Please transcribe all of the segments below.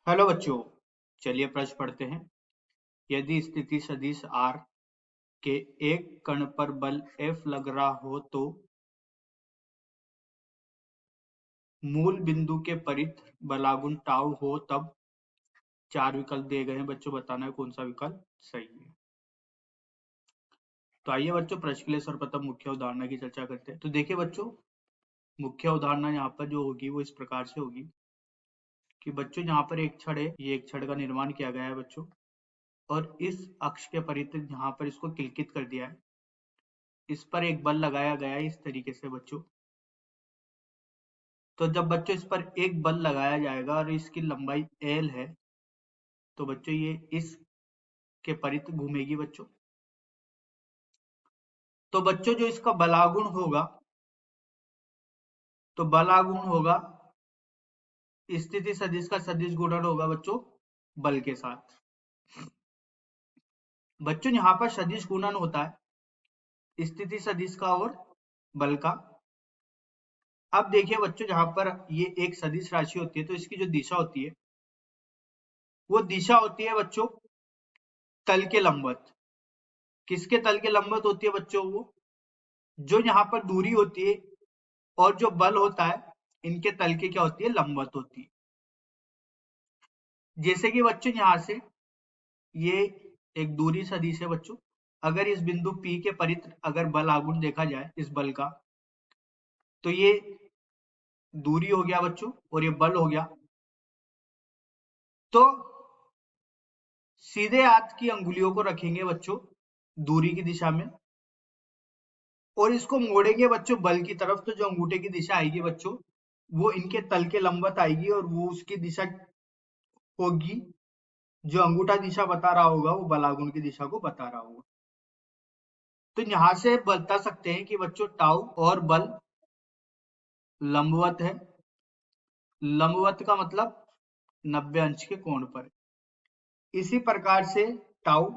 Hello बच्चों, चलिए प्रश्न पढ़ते हैं। यदि स्थिति सदिश R के एक कण पर बल F लग रहा हो तो मूल बिंदु के परित बलागुण टाउ हो, तब चार विकल्प दिए गए हैं। बच्चों बताना है कौन सा विकल्प सही है। तो आइए बच्चों प्रश्न के लिए सर्वप्रथम मुख्य उदाहरण की चर्चा करते हैं। तो देखिए बच्चों, मुख्य उदाहरण यहाँ पर जो होगी वो इस प्रकार से होगी कि बच्चों यहाँ पर एक छड़ है, ये एक छड़ का निर्माण किया गया है बच्चों, और इस अक्ष के परित यहाँ पर इसको किलकित कर दिया है। इस पर एक बल लगाया गया है इस तरीके से बच्चों। तो जब बच्चों इस पर एक बल लगाया जाएगा और इसकी लंबाई L है, तो बच्चों ये इस के परित घूमेगी बच्चों। तो बच्चों जो इसका बलागुण होगा, तो बलागुण होगा स्थिति सदिश का सदिश गुणन होगा बच्चों बल के साथ। बच्चों यहाँ पर सदिश गुणन होता है स्थिति सदिश का और बल का। अब देखिए बच्चों, जहां पर ये एक सदिश राशि होती है तो इसकी जो दिशा होती है वो दिशा होती है बच्चों तल के लंबवत। किसके तल के लंबवत होती है बच्चों? वो जो यहाँ पर दूरी होती है और जो बल होता है, इनके तल के क्या होती है? लंबवत होती है। जैसे कि बच्चों यहाँ से ये एक दूरी सदिश है बच्चों। अगर इस बिंदु P के परित अगर बल आघूर्ण देखा जाए इस बल का, तो ये दूरी हो गया बच्चों और ये बल हो गया। तो सीधे हाथ की अंगुलियों को रखेंगे बच्चों दूरी की दिशा में और इसको मोड़ेंगे बच्चों बल की तरफ। तो जो अंगूठे की दिशा आएगी बच्चों वो इनके तल के लंबवत आएगी और वो उसकी दिशा होगी, जो अंगूठा दिशा बता रहा होगा वो बलागुण की दिशा को बता रहा होगा। तो यहां से बता सकते हैं कि बच्चों टाउ और बल लंबवत है। लंबवत का मतलब 90 अंश के कोण पर। इसी प्रकार से टाउ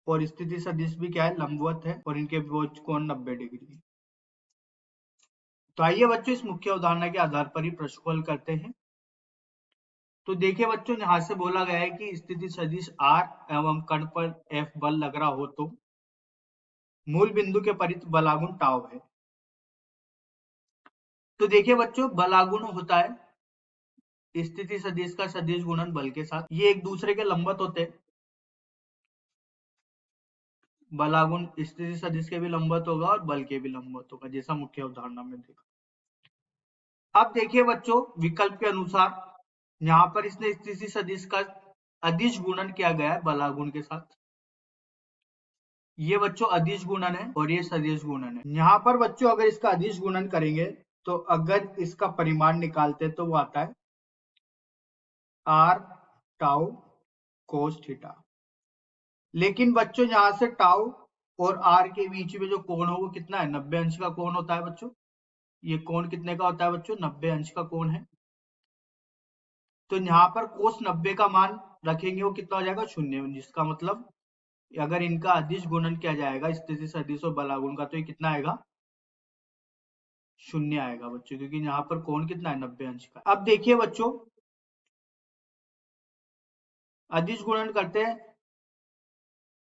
और स्थिति सदिश भी क्या है? लंबवत है और इनके बीच कोण 90 डिग्री है। तो आइए बच्चों इस मुख्य उदाहरण के आधार पर ही प्रश्न को हल करते हैं। तो देखिए बच्चों, यहां से बोला गया है कि स्थिति सदिश R एवं कण पर F बल लग रहा हो तो मूल बिंदु के परित बलागुण टाउ है। तो देखिए बच्चों, बलागुण होता है स्थिति सदिश का सदिश गुणन बल के साथ। ये एक दूसरे के लंबवत होते हैं। बलागुण स्थिति सदिश के भी लंबवत होगा और बल के भी लंबवत होगा, जैसा मुख्य उदाहरण में देखा। अब देखिए बच्चों, विकल्प के अनुसार यहाँ पर इसने स्थिति सदिश का अदिश गुणन किया गया है बलागुण के साथ। ये बच्चों अदिश गुणन है और ये सदिश गुणन है। यहाँ पर बच्चों अगर इसका अदिश गुणन करेंगे तो अगर इसका परिमाण निकालते तो वो आता है R टाउ कोस थीटा। लेकिन बच्चों यहाँ से टाउ और R के बीच में जो कोण हो वो कितना है? 90 अंश का कोण होता है बच्चों। ये कोण कितने का होता है बच्चों? 90 अंश का कोण है। तो यहाँ पर कोस 90 का मान रखेंगे वो कितना हो जाएगा? 0, जिसका मतलब अगर इनका अदिश गुणन किया जाएगा स्थिति सदिश और बलागुण का, तो ये कितना आएगा? 0 आएगा बच्चों, क्योंकि यहाँ पर कोण कितना है? 90 अंश का। अब देखिए बच्चों, अदिश गुणन करते हैं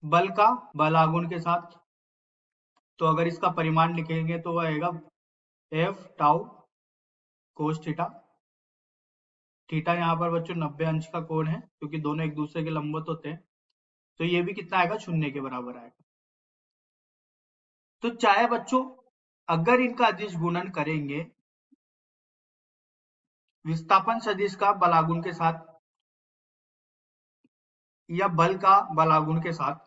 बल का बलागुण के साथ। तो अगर इसका परिमाण लिखेंगे तो वो आएगा F tau cos theta. Theta यहाँ पर बच्चों 90 अंश का कोण है, क्योंकि दोनों एक दूसरे के लंबवत होते हैं। तो ये भी कितना आएगा? 0 के बराबर आएगा। तो चाहे बच्चों अगर इनका अदिश गुणन करेंगे विस्थापन सदिश का बलागुण के साथ या बल का बलागुण के साथ,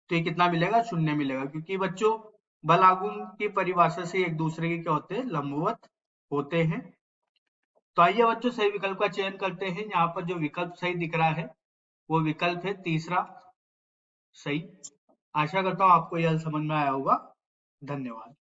तो ये कितना मिलेगा? 0 मिलेगा, क्योंकि बच्चों बलागुण की परिभाषा से एक दूसरे के क्या होते हैं? लंबवत होते हैं। तो आइए बच्चों सही विकल्प का चयन करते हैं। यहाँ पर जो विकल्प सही दिख रहा है वो विकल्प है तीसरा सही। आशा करता हूँ आपको यह समझ में आया होगा। धन्यवाद।